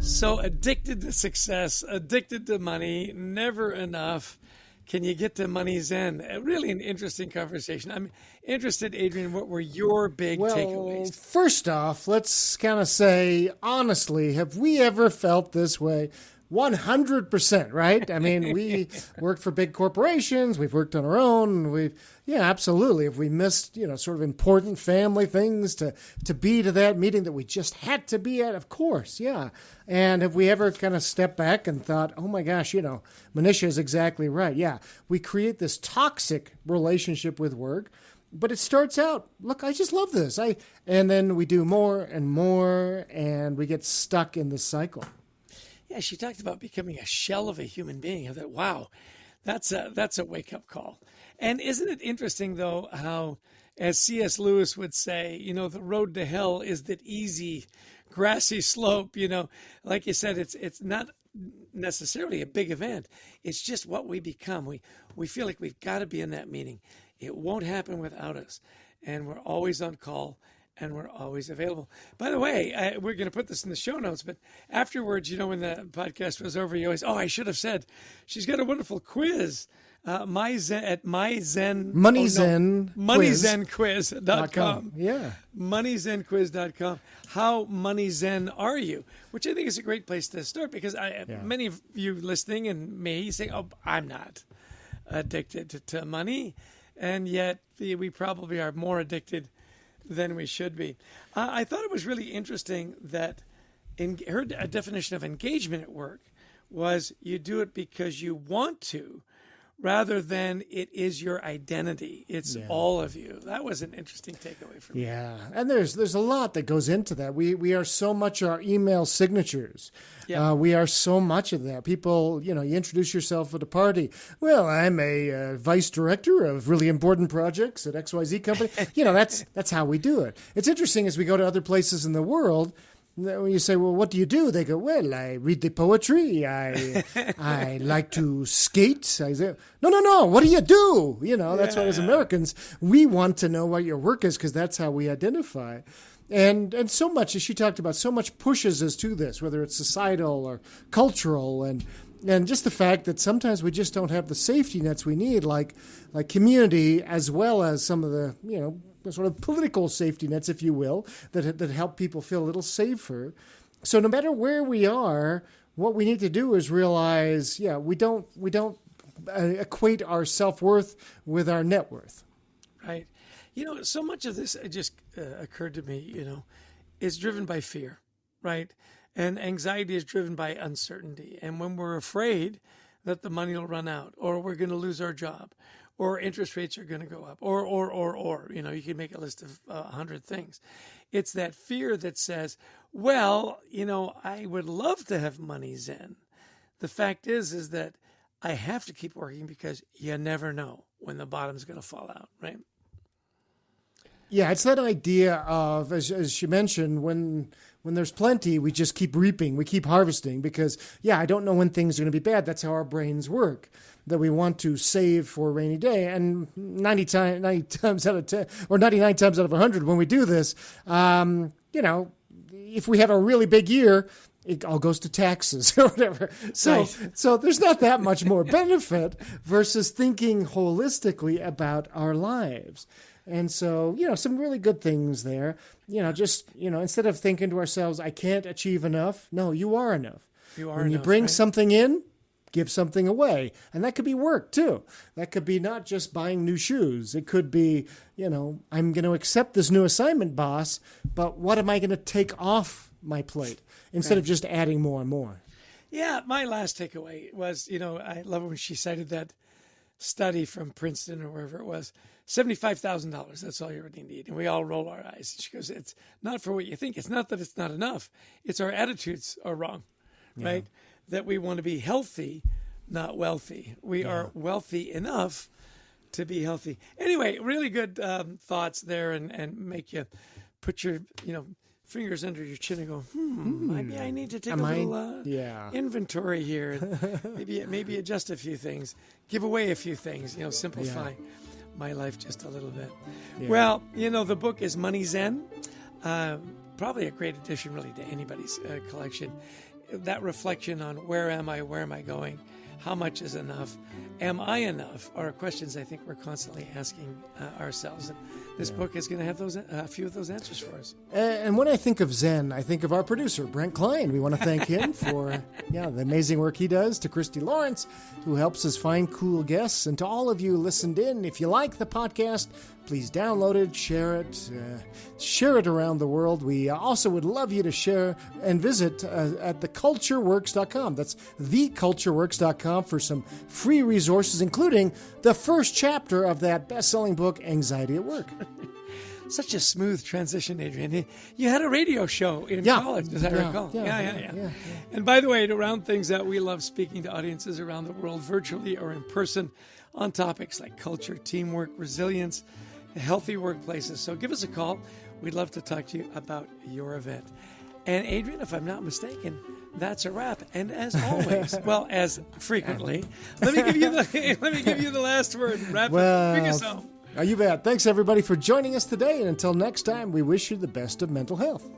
So addicted to success, addicted to money, never enough. Can you get to MoneyZen? Really an interesting conversation. I'm interested, Adrian, what were your big takeaways? First off, let's kind of say, honestly, have we ever felt this way? 100%, right? I mean, we worked for big corporations. We've worked on our own. Absolutely. Have we missed, sort of important family things to be to that meeting that we just had to be at? Of course, yeah. And have we ever kind of stepped back and thought, oh my gosh, Manisha is exactly right. Yeah, we create this toxic relationship with work, but it starts out, look, I just love this. And then we do more and more, and we get stuck in this cycle. Yeah, she talked about becoming a shell of a human being. I thought, wow, that's a wake-up call. And isn't it interesting, though, how, as C.S. Lewis would say, the road to hell is that easy, grassy slope. Like you said, it's not necessarily a big event. It's just what we become. We feel like we've got to be in that meeting. It won't happen without us. And we're always on call. And we're always available. By the way, we're going to put this in the show notes, but afterwards, when the podcast was over, you always, I should have said, she's got a wonderful quiz, MoneyZenquiz.com. Yeah. MoneyZenquiz.com. How MoneyZen are you? Which I think is a great place to start because many of you listening and me saying, I'm not addicted to money. And yet we probably are more addicted than we should be. I thought it was really interesting that her definition of engagement at work was you do it because you want to, rather than it is your identity. It's all of you. That was an interesting takeaway for me. Yeah, and there's a lot that goes into that. We are so much our email signatures. Yeah. We are so much of that. People, you introduce yourself at a party. Well, I'm a vice director of really important projects at XYZ company. That's how we do it. It's interesting as we go to other places in the world. When you say, well, what do you do? They go, well, I read the poetry. I like to skate. I say, no. What do you do? That's why as Americans, we want to know what your work is because that's how we identify. And so much, as she talked about, so much pushes us to this, whether it's societal or cultural and just the fact that sometimes we just don't have the safety nets we need, like community, as well as some of the, sort of political safety nets, if you will, that help people feel a little safer. So no matter where we are, what we need to do is realize, we don't equate our self-worth with our net worth. Right. So much of this just occurred to me, is driven by fear, right? And anxiety is driven by uncertainty. And when we're afraid that the money will run out, or we're going to lose our job, or interest rates are going to go up, or, you can make a list of 100 things. It's that fear that says, well, I would love to have MoneyZen. The fact is that I have to keep working because you never know when the bottom's going to fall out, right? Yeah, it's that idea of, as you mentioned, when there's plenty, we just keep reaping, we keep harvesting because, I don't know when things are going to be bad. That's how our brains work, that we want to save for a rainy day. And 90 times out of 10, or 99 times out of 100, when we do this, if we have a really big year, it all goes to taxes or whatever. So there's not that much more benefit versus thinking holistically about our lives. And so, some really good things there. Instead of thinking to ourselves, I can't achieve enough. No, you are enough. When you bring something in, give something away. And that could be work too. That could be not just buying new shoes. It could be, I'm going to accept this new assignment, boss, but what am I going to take off my plate instead of just adding more and more? Yeah, my last takeaway was, I love when she cited that study from Princeton or wherever it was, $75,000. That's all you really need. And we all roll our eyes. She goes, it's not for what you think. It's not that it's not enough. It's our attitudes are wrong, right? That we want to be healthy, not wealthy. We are wealthy enough to be healthy. Anyway, really good thoughts there and make you put your, fingers under your chin and go, maybe I need to take a little inventory here. And maybe adjust a few things, give away a few things, simplify my life just a little bit. Yeah. Well, the book is MoneyZen. Probably a great addition really to anybody's collection. that reflection on where am I going, how much is enough, am I enough, are questions I think we're constantly asking ourselves. And this book is going to have those a few of those answers for us. And when I think of Zen, I think of our producer, Brent Klein. We want to thank him for the amazing work he does, to Christy Lawrence, who helps us find cool guests, and to all of you who listened in. If you like the podcast, please download it, share it around the world. We also would love you to share and visit at thecultureworks.com. That's thecultureworks.com for some free resources, including the first chapter of that best-selling book, Anxiety at Work. Such a smooth transition, Adrian. You had a radio show in college, as I recall. Yeah. And by the way, to round things out, we love speaking to audiences around the world, virtually or in person, on topics like culture, teamwork, resilience, healthy workplaces. So give us a call. We'd love to talk to you about your event. And Adrian, if I'm not mistaken, that's a wrap. And as always, well, as frequently, let me give you the last word. Wrap it. Bring us home. You bet. Thanks, everybody, for joining us today. And until next time, we wish you the best of mental health.